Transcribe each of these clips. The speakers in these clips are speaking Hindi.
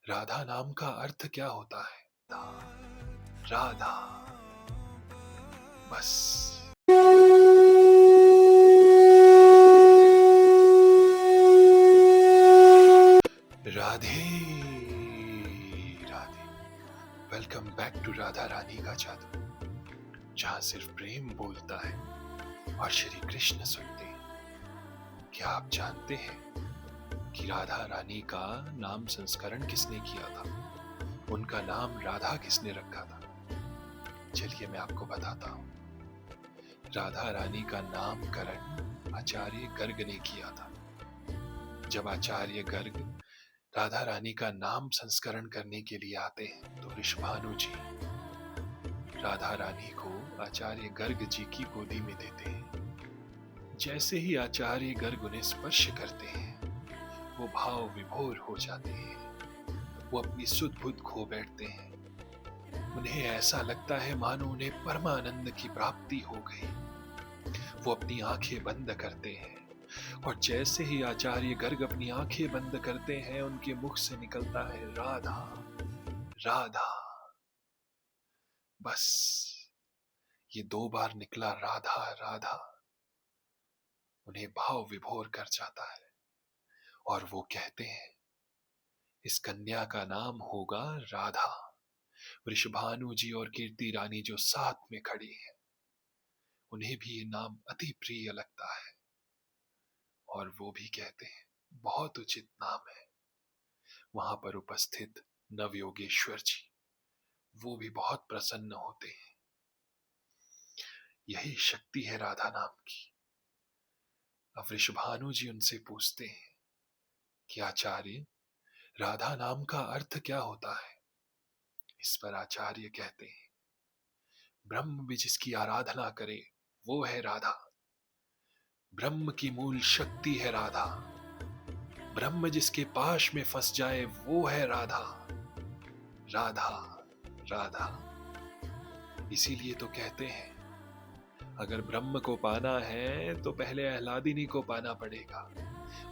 राधा नाम का अर्थ क्या होता है? राधा, बस। Radhe Radhe. Welcome back to Radha Rani का जादू, जहां सिर्फ प्रेम बोलता है और श्री कृष्ण सुनते हैं। क्या आप जानते हैं कि राधा रानी का नाम संस्करण किसने किया था? उनका नाम राधा किसने रखा था? चलिए मैं आपको बताता हूँ। राधा रानी का नामकरण आचार्य गर्ग ने किया था। जब आचार्य गर्ग राधा रानी का नाम संस्करण करने के लिए आते हैं तो ऋषभानु जी राधा रानी को आचार्य गर्ग जी की गोदी में देते हैं। जैसे ही आचार्य गर्ग उन्हें स्पर्श करते हैं, वो भाव विभोर हो जाते हैं। वो अपनी सुध बुध खो बैठते हैं। उन्हें ऐसा लगता है मानो उन्हें परमानंद की प्राप्ति हो गई। वो अपनी आंखें बंद करते हैं और जैसे ही आचार्य गर्ग अपनी आंखें बंद करते हैं, उनके मुख से निकलता है राधा राधा। बस ये 2 बार निकला राधा राधा, उन्हें भाव विभोर कर जाता है और वो कहते हैं इस कन्या का नाम होगा राधा। वृषभानु जी और कीर्ति रानी जो साथ में खड़ी हैं, उन्हें भी ये नाम अति प्रिय लगता है और वो भी कहते हैं बहुत उचित नाम है। वहां पर उपस्थित नवयोगेश्वर जी, वो भी बहुत प्रसन्न होते हैं। यही शक्ति है राधा नाम की। अब वृषभानु जी उनसे पूछते हैं कि आचार्य, राधा नाम का अर्थ क्या होता है? इस पर आचार्य कहते हैं ब्रह्म भी जिसकी आराधना करे वो है राधा। ब्रह्म की मूल शक्ति है राधा। ब्रह्म जिसके पाश में फंस जाए वो है राधा। राधा राधा। इसीलिए तो कहते हैं अगर ब्रह्म को पाना है तो पहले आह्लादिनी को पाना पड़ेगा,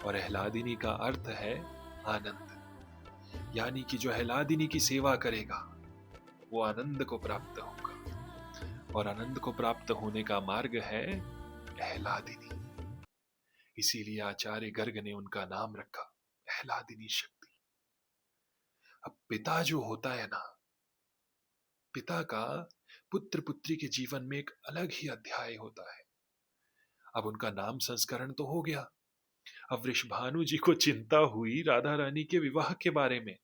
और आह्लादिनी का अर्थ है आनंद। यानी कि जो आह्लादिनी की सेवा करेगा वो आनंद को प्राप्त होगा, और आनंद को प्राप्त होने का मार्ग है आह्लादिनी। इसीलिए आचार्य गर्ग ने उनका नाम रखा आह्लादिनी शक्ति। अब पिता जो होता है ना, पिता का पुत्र पुत्री के जीवन में एक अलग ही अध्याय होता है। अब उनका नाम संस्करण तो हो गया। अब वृषभानु जी को चिंता हुई राधा रानी के विवाह के बारे में,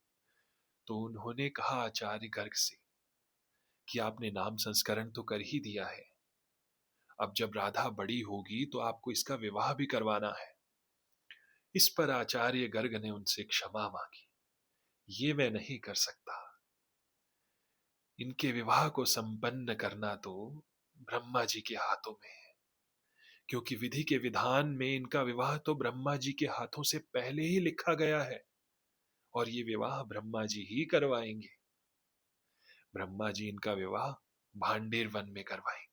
तो उन्होंने कहा आचार्य गर्ग से कि आपने नाम संस्करण तो कर ही दिया है, अब जब राधा बड़ी होगी तो आपको इसका विवाह भी करवाना है। इस पर आचार्य गर्ग ने उनसे क्षमा मांगी, ये मैं नहीं कर सकता। इनके विवाह को संपन्न करना तो ब्रह्मा जी के हाथों में है, क्योंकि विधि के विधान में इनका विवाह तो ब्रह्मा जी के हाथों से पहले ही लिखा गया है, और ये विवाह ब्रह्मा जी ही करवाएंगे। ब्रह्मा जी इनका विवाह भांडेर वन में करवाएंगे।